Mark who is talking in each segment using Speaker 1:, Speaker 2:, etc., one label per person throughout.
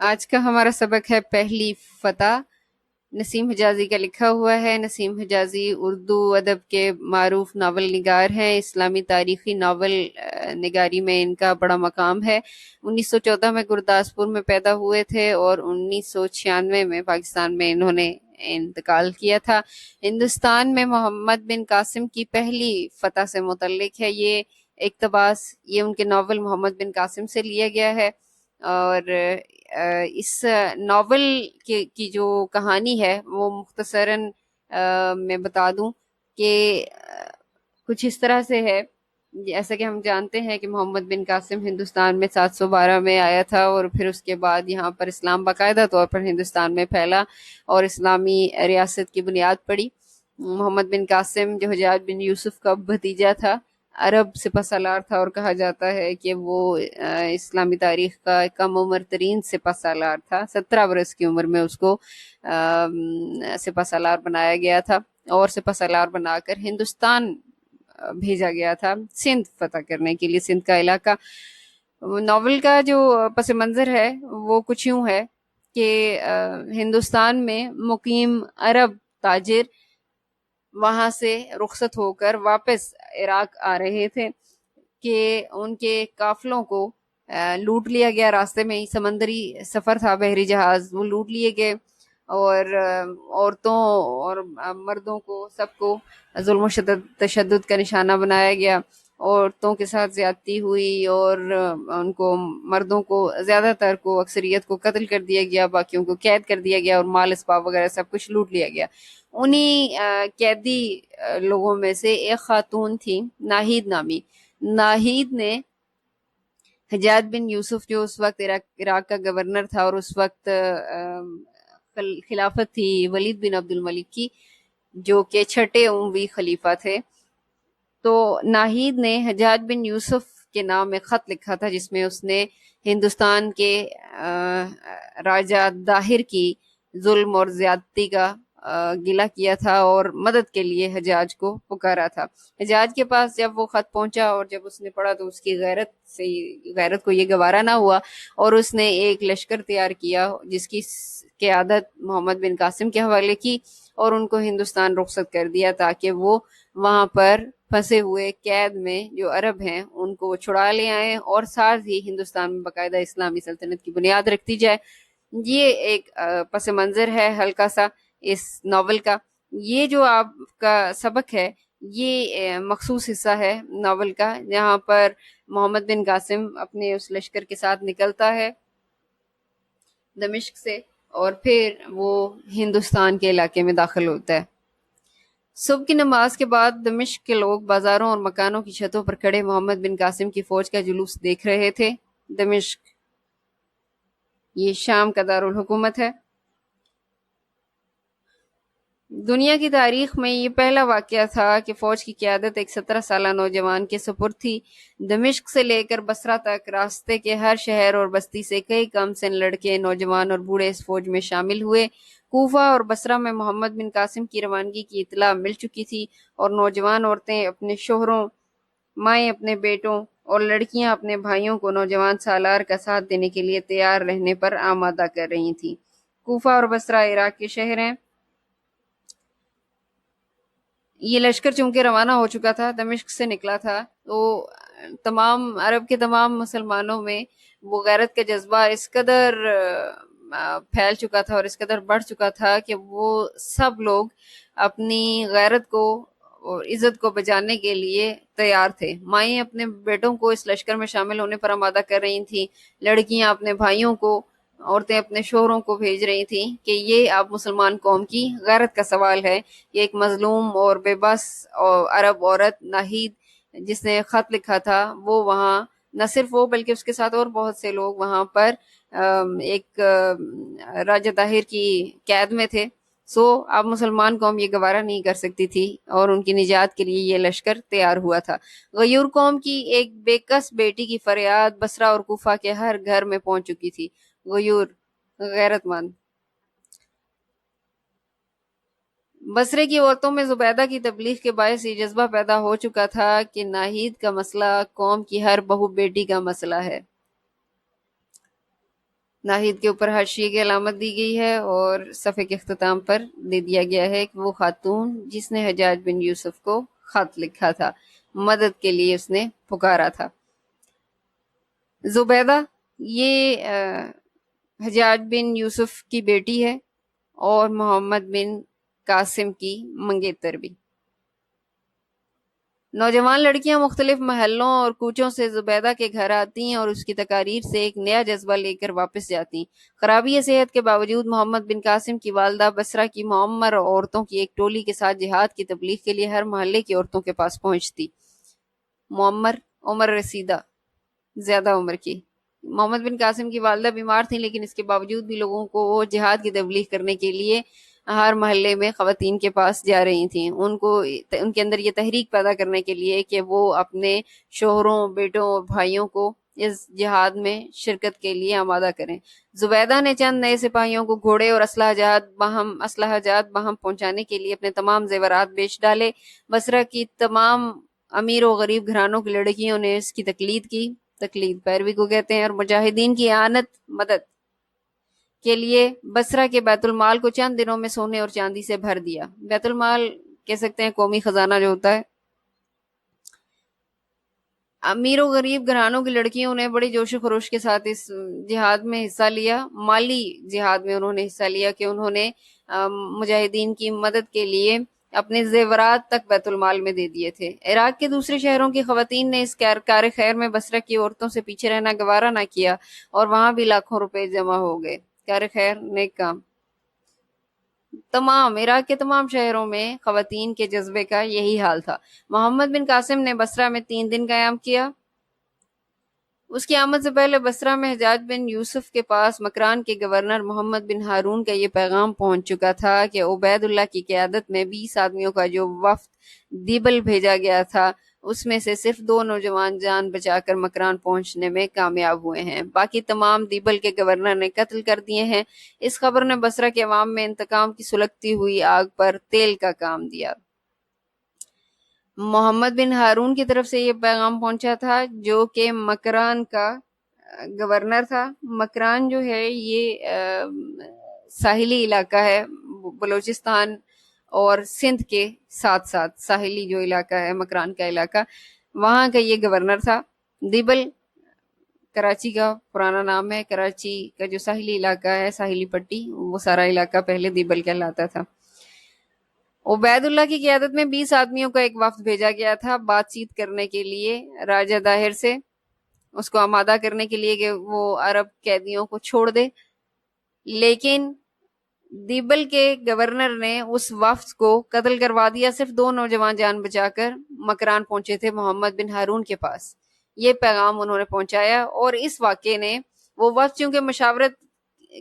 Speaker 1: آج کا ہمارا سبق ہے پہلی فتح۔ نسیم حجازی کا لکھا ہوا ہے۔ نسیم حجازی اردو ادب کے معروف ناول نگار ہیں۔ اسلامی تاریخی ناول نگاری میں ان کا بڑا مقام ہے۔ 1914 میں گرداسپور میں پیدا ہوئے تھے اور 1996 میں پاکستان میں انہوں نے انتقال کیا تھا۔ ہندوستان میں محمد بن قاسم کی پہلی فتح سے متعلق ہے یہ اقتباس۔ یہ ان کے ناول محمد بن قاسم سے لیا گیا ہے، اور اس ناول کی جو کہانی ہے وہ مختصراً میں بتا دوں کہ کچھ اس طرح سے ہے۔ جیسا کہ ہم جانتے ہیں کہ محمد بن قاسم ہندوستان میں 712 میں آیا تھا، اور پھر اس کے بعد یہاں پر اسلام باقاعدہ طور پر ہندوستان میں پھیلا اور اسلامی ریاست کی بنیاد پڑی۔ محمد بن قاسم جو حجاج بن یوسف کا بھتیجا تھا، عرب سپہ سالار تھا، اور کہا جاتا ہے کہ وہ اسلامی تاریخ کا کم عمر ترین سپہ سالار تھا۔ 17 برس کی عمر میں اس کو سپہ سالار بنایا گیا تھا، اور سپہ سالار بنا کر ہندوستان بھیجا گیا تھا سندھ فتح کرنے کے لیے، سندھ کا علاقہ۔ ناول کا جو پس منظر ہے وہ کچھ یوں ہے کہ ہندوستان میں مقیم عرب تاجر وہاں سے رخصت ہو کر واپس عراق آ رہے تھے کہ ان کے قافلوں کو لوٹ لیا گیا۔ راستے میں ہی سمندری سفر تھا، بحری جہاز، وہ لوٹ لیے گئے، اور عورتوں اور مردوں کو سب کو ظلم و تشدد کا نشانہ بنایا گیا۔ عورتوں کے ساتھ زیادتی ہوئی، اور ان کو مردوں کو زیادہ تر کو اکثریت کو قتل کر دیا گیا، باقیوں کو قید کر دیا گیا، اور مال اسباب وغیرہ سب کچھ لوٹ لیا گیا۔ انہی قیدی لوگوں میں سے ایک خاتون تھی ناہید نامی۔ ناہید نے حجاج بن یوسف جو اس وقت عراق کا گورنر تھا، اور اس وقت خلافت تھی ولید بن عبد الملک کی، جو کہ چھٹے اموی خلیفہ تھے، تو ناہید نے حجاج بن یوسف کے نام ایک خط لکھا تھا جس میں اس نے ہندوستان کے راجہ داہر کی ظلم اور زیادتی کا گلہ کیا تھا، اور مدد کے لیے حجاج کو پکارا تھا۔ حجاج کے پاس جب وہ خط پہنچا اور جب اس نے پڑھا تو اس کی غیرت کو یہ گوارا نہ ہوا، اور اس نے ایک لشکر تیار کیا جس کی قیادت محمد بن قاسم کے حوالے کی، اور ان کو ہندوستان رخصت کر دیا تاکہ وہ وہاں پر پھنسے ہوئے قید میں جو عرب ہیں ان کو چھڑا لے آئیں، اور ساتھ ہی ہندوستان میں باقاعدہ اسلامی سلطنت کی بنیاد رکھتی جائے۔ یہ ایک پس منظر ہے ہلکا سا اس ناول کا۔ یہ جو آپ کا سبق ہے یہ مخصوص حصہ ہے ناول کا، جہاں پر محمد بن قاسم اپنے اس لشکر کے ساتھ نکلتا ہے دمشق سے، اور پھر وہ ہندوستان کے علاقے میں داخل ہوتا ہے۔ صبح کی نماز کے بعد دمشق کے لوگ بازاروں اور مکانوں کی چھتوں پر کھڑے محمد بن قاسم کی فوج کا جلوس دیکھ رہے تھے۔ دمشق یہ شام کا دارالحکومت ہے۔ دنیا کی تاریخ میں یہ پہلا واقعہ تھا کہ فوج کی قیادت ایک 17 سالہ نوجوان کے سپرد تھی۔ دمشق سے لے کر بصرہ تک راستے کے ہر شہر اور بستی سے کئی کم سن لڑکے، نوجوان اور بوڑھے اس فوج میں شامل ہوئے۔ کوفہ اور بصرہ میں محمد بن قاسم کی روانگی کی اطلاع مل چکی تھی، اور نوجوان عورتیں اپنے شوہروں، مائیں اپنے بیٹوں، اور لڑکیاں اپنے بھائیوں کو نوجوان سالار کا ساتھ دینے کے لیے تیار رہنے پر آمادہ کر رہی تھیں۔ کوفہ اور بصرہ عراق کے شہر ہیں۔ یہ لشکر چونکہ روانہ ہو چکا تھا، دمشق سے نکلا تھا، تو تمام عرب کے تمام مسلمانوں میں وہ غیرت کا جذبہ اس قدر پھیل چکا تھا اور اس قدر بڑھ چکا تھا کہ وہ سب لوگ اپنی غیرت کو اور عزت کو بچانے کے لیے تیار تھے۔ مائیں اپنے بیٹوں کو اس لشکر میں شامل ہونے پر آمادہ کر رہی تھیں، لڑکیاں اپنے بھائیوں کو، عورتیں اپنے شوہروں کو بھیج رہی تھیں کہ یہ اب مسلمان قوم کی غیرت کا سوال ہے۔ یہ ایک مظلوم اور بے بس عرب عورت ناہید جس نے خط لکھا تھا، وہ وہاں نہ صرف وہ بلکہ اس کے ساتھ اور بہت سے لوگ وہاں پر ایک راجہ طاہر کی قید میں تھے۔ سو اب مسلمان قوم یہ گوارا نہیں کر سکتی تھی، اور ان کی نجات کے لیے یہ لشکر تیار ہوا تھا۔ غیور قوم کی ایک بے کس بیٹی کی فریاد بصرہ اور کوفہ کے ہر گھر میں پہنچ چکی تھی۔ غیور، غیرت مند۔ بصرے کی عورتوں میں زبیدہ کی تبلیغ کے باعث یہ جذبہ پیدا ہو چکا تھا کہ ناہید کا مسئلہ قوم کی ہر بہو بیٹی کا مسئلہ ہے۔ ناہید کے اوپر حاشیے کی علامت دی گئی ہے اور صفحے کے اختتام پر دے دیا گیا ہے کہ وہ خاتون جس نے حجاج بن یوسف کو خط لکھا تھا، مدد کے لیے اس نے پکارا تھا۔ زبیدہ یہ حجاج بن یوسف کی بیٹی ہے اور محمد بن قاسم کی منگیتر بھی۔ نوجوان لڑکیاں مختلف محلوں اور کوچوں سے زبیدہ کے گھر آتی ہیں اور اس کی تقاریر سے ایک نیا جذبہ لے کر واپس جاتی۔ خرابی صحت کے باوجود محمد بن قاسم کی والدہ بصرہ کی معمر عورتوں کی ایک ٹولی کے ساتھ جہاد کی تبلیغ کے لیے ہر محلے کی عورتوں کے پاس پہنچتی۔ معمر عمر رسیدہ، زیادہ عمر کی۔ محمد بن قاسم کی والدہ بیمار تھیں، لیکن اس کے باوجود بھی لوگوں کو وہ جہاد کی تبلیغ کرنے کے لیے ہر محلے میں خواتین کے پاس جا رہی تھیں، ان کے اندر یہ تحریک پیدا کرنے کے لیے کہ وہ اپنے شوہروں، بیٹوں اور بھائیوں کو اس جہاد میں شرکت کے لیے آمادہ کریں۔ زبیدہ نے چند نئے سپاہیوں کو گھوڑے اور اسلحہ جات باہم پہنچانے کے لیے اپنے تمام زیورات بیچ ڈالے۔ بصرہ کی تمام امیر و غریب گھرانوں کی لڑکیوں نے اس کی تقلید کی، تقلید پیروی کو کہتے ہیں، اور مجاہدین کی اعانت مدد کے لیے بصرہ کے بیت المال کو چند دنوں میں سونے اور چاندی سے بھر دیا۔ بیت المال کہہ سکتے ہیں قومی خزانہ جو ہوتا ہے۔ امیر و غریب گھرانوں کی لڑکیوں نے بڑی جوش و خروش کے ساتھ اس جہاد میں حصہ لیا، مالی جہاد میں انہوں نے حصہ لیا کہ انہوں نے مجاہدین کی مدد کے لیے اپنے زیورات تک بیت المال میں دے دیے تھے۔ عراق کے دوسرے شہروں کی خواتین نے اس کار خیر میں بصرہ کی عورتوں سے پیچھے رہنا گوارا نہ کیا اور وہاں بھی لاکھوں روپے جمع ہو گئے۔ کار خیر، نیک کام۔ عراق کے تمام شہروں میں خواتین کے جذبے کا یہی حال تھا۔ محمد بن قاسم نے بصرہ میں 3 دن قیام کیا۔ اس کی آمد سے پہلے بصرہ میں حجاج بن یوسف کے پاس مکران کے گورنر محمد بن ہارون کا یہ پیغام پہنچ چکا تھا کہ عبید اللہ کی قیادت میں 20 آدمیوں کا جو وفد دیبل بھیجا گیا تھا، اس میں سے صرف 2 نوجوان جان بچا کر مکران پہنچنے میں کامیاب ہوئے ہیں، باقی تمام دیبل کے گورنر نے قتل کر دیے ہیں۔ اس خبر نے بصرہ کے عوام میں انتقام کی سلگتی ہوئی آگ پر تیل کا کام دیا۔ محمد بن ہارون کی طرف سے یہ پیغام پہنچا تھا، جو کہ مکران کا گورنر تھا۔ مکران جو ہے یہ ساحلی علاقہ ہے، بلوچستان اور سندھ کے ساتھ ساتھ ساحلی جو علاقہ ہے مکران کا علاقہ، وہاں کا یہ گورنر تھا۔ دیبل کراچی کا پرانا نام ہے، کراچی کا جو ساحلی علاقہ ہے، ساحلی پٹی، وہ سارا علاقہ پہلے دیبل کہلاتا تھا۔ عبید اللہ کی قیادت میں 20 آدمیوں کا ایک وفد بھیجا گیا تھا بات چیت کرنے کے لیے راجہ داہر سے، اس کو آمادہ کرنے کے لیے کہ وہ عرب قیدیوں کو چھوڑ دے، لیکن دیبل کے گورنر نے اس وفد کو قتل کروا دیا۔ صرف 2 نوجوان جان بچا کر مکران پہنچے تھے محمد بن ہارون کے پاس۔ یہ پیغام انہوں نے پہنچایا، اور اس واقعے نے وہ وفد چونکہ مشاورت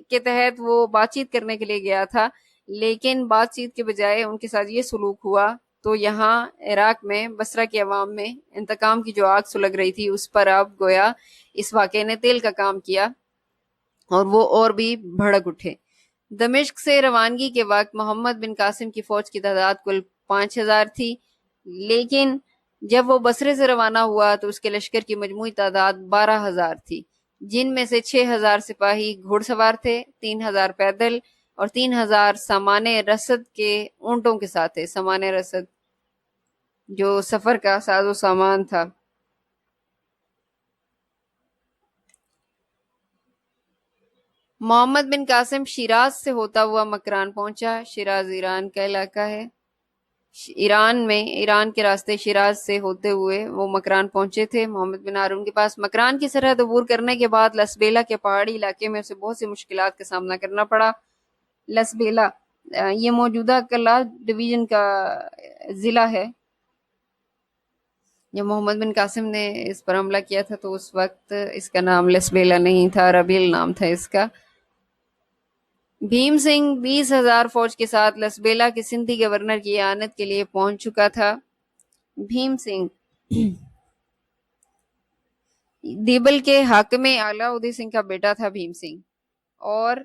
Speaker 1: کے تحت وہ بات چیت کرنے کے لیے گیا تھا، لیکن بات چیت کے بجائے ان کے ساتھ یہ سلوک ہوا، تو یہاں عراق میں بصرہ کے عوام میں انتقام کی جو آگ سلگ رہی تھی اس پر اب گویا اس واقعے نے تیل کا کام کیا اور وہ اور بھی بھڑک اٹھے۔ دمشق سے روانگی کے وقت محمد بن قاسم کی فوج کی تعداد کل 5000 تھی، لیکن جب وہ بصرے سے روانہ ہوا تو اس کے لشکر کی مجموعی تعداد 12000 تھی، جن میں سے 6000 سپاہی گھوڑ سوار تھے، 3000 پیدل اور 3000 سامان رسد کے اونٹوں کے ساتھ تھے۔ سامان رسد جو سفر کا ساز و سامان تھا۔ محمد بن قاسم شیراز سے ہوتا ہوا مکران پہنچا۔ شیراز ایران کا علاقہ ہے۔ ایران کے راستے شیراز سے ہوتے ہوئے وہ مکران پہنچے تھے محمد بن ہارون کے پاس۔ مکران کی سرحد عبور کرنے کے بعد لسبیلا کے پہاڑی علاقے میں اسے بہت سی مشکلات کا سامنا کرنا پڑا۔ لسبیلا یہ موجودہ کلا ڈویژن کا ضلع ہے۔ جب محمد بن قاسم نے اس پر حملہ کیا تھا تو اس وقت اس کا نام لسبیلا نہیں تھا، ربیل نام تھا اس کا۔ بھیم سنگھ 20,000 فوج کے ساتھ لسبیلا کے سندھی گورنر کی اعانت کے لیے پہنچ چکا تھا۔ بھیم سنگھ دیبل کے حاکم اعلیٰ ادے سنگھ کا بیٹا تھا بھیم سنگھ، اور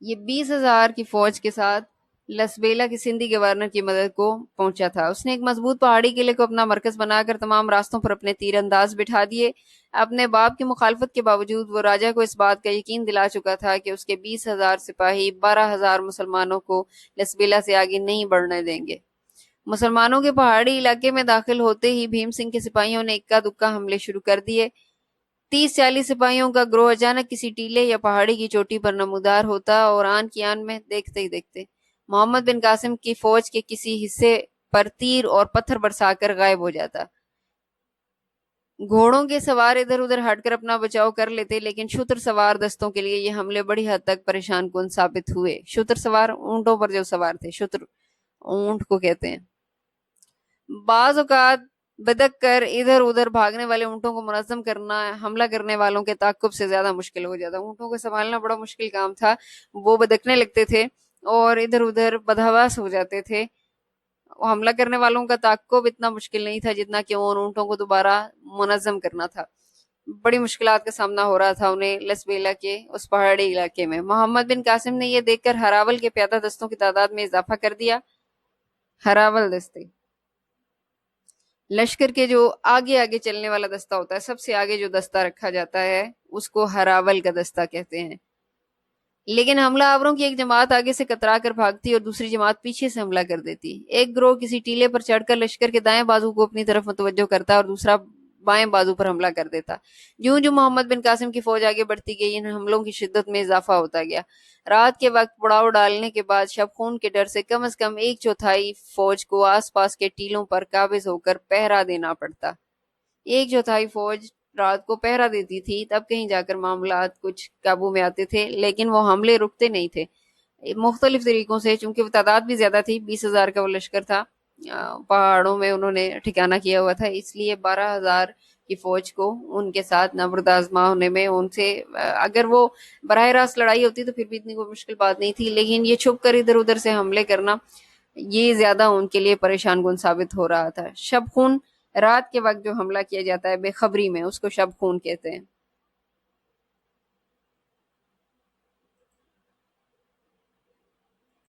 Speaker 1: یہ 20,000 کی فوج کے ساتھ لسبیلا کی سندھی گورنر کی مدد کو پہنچا تھا۔ اس نے ایک مضبوط پہاڑی قلعے کو اپنا مرکز بنا کر تمام راستوں پر اپنے تیر انداز بٹھا دیے۔ اپنے باپ کی مخالفت کے باوجود وہ راجہ کو اس بات کا یقین دلا چکا تھا کہ اس کے 20,000 سپاہی 12,000 مسلمانوں کو لسبیلا سے آگے نہیں بڑھنے دیں گے۔ مسلمانوں کے پہاڑی علاقے میں داخل ہوتے ہی بھیم سنگھ کے سپاہیوں نے اکا دکا حملے شروع کر دیے۔ 30-40 سپاہیوں کا گروہ اچانک کسی ٹیلے یا پہاڑی کی چوٹی پر نمودار ہوتا اور آن کی آن میں دیکھتے ہی دیکھتے محمد بن قاسم کی فوج کے کسی حصے پر تیر اور پتھر برسا کر غائب ہو جاتا۔ گھوڑوں کے سوار ادھر ادھر ہٹ کر اپنا بچاؤ کر لیتے، لیکن شتر سوار دستوں کے لیے یہ حملے بڑی حد تک پریشان کن ثابت ہوئے۔ شتر سوار اونٹوں پر جو سوار تھے، شتر اونٹ کو کہتے ہیں۔ بعض اوقات بدک کر ادھر ادھر بھاگنے والے اونٹوں کو منظم کرنا حملہ کرنے والوں کے تعاقب سے زیادہ مشکل ہو جاتا۔ اونٹوں کو سنبھالنا بڑا مشکل کام تھا، وہ بدکنے لگتے تھے اور ادھر ادھر بدحواس ہو جاتے تھے۔ حملہ کرنے والوں کا تعاقب اتنا مشکل نہیں تھا جتنا کہ ان اونٹوں کو دوبارہ منظم کرنا تھا۔ بڑی مشکلات کا سامنا ہو رہا تھا انہیں لسبیلا کے اس پہاڑی علاقے میں۔ محمد بن قاسم نے یہ دیکھ کر ہراول کے پیادہ دستوں کی تعداد میں اضافہ کر دیا۔ ہراول دستے لشکر کے جو آگے آگے چلنے والا دستہ ہوتا ہے، سب سے آگے جو دستہ رکھا جاتا ہے اس کو ہراول کا دستہ کہتے ہیں۔ لیکن حملہ آوروں کی ایک جماعت آگے سے کترا کر بھاگتی اور دوسری جماعت پیچھے سے حملہ کر دیتی۔ ایک گروہ کسی ٹیلے پر چڑھ کر لشکر کے دائیں بازو کو اپنی طرف متوجہ کرتا اور دوسرا بائیں بازو پر حملہ کر دیتا۔ جوں جوں محمد بن قاسم کی فوج آگے بڑھتی گئی، ان حملوں کی شدت میں اضافہ ہوتا گیا۔ رات کے وقت پڑاؤ ڈالنے کے بعد شب خون کے ڈر سے کم از کم 1/4 فوج کو آس پاس کے ٹیلوں پر قابض ہو کر پہرا دینا پڑتا۔ 1/4 فوج رات کو پہرا دیتی تھی، تب کہیں جا کر معاملات کچھ قابو میں آتے تھے، لیکن وہ حملے رکتے نہیں تھے۔ مختلف طریقوں سے، چونکہ وہ تعداد بھی زیادہ تھی، 20,000 کا وہ لشکر تھا، پہاڑوں میں انہوں نے ٹھکانہ کیا ہوا تھا، اس لیے 12,000 کی فوج کو ان کے ساتھ نبرد آزما ہونے میں ان سے اگر وہ براہ راست لڑائی ہوتی تو پھر بھی اتنی کوئی مشکل بات نہیں تھی، لیکن یہ چھپ کر ادھر ادھر سے حملے کرنا یہ زیادہ ان کے لیے پریشان کن ثابت ہو رہا تھا۔ شب خون، رات کے وقت جو حملہ کیا جاتا ہے بے خبری میں، اس کو شب خون کہتے ہیں۔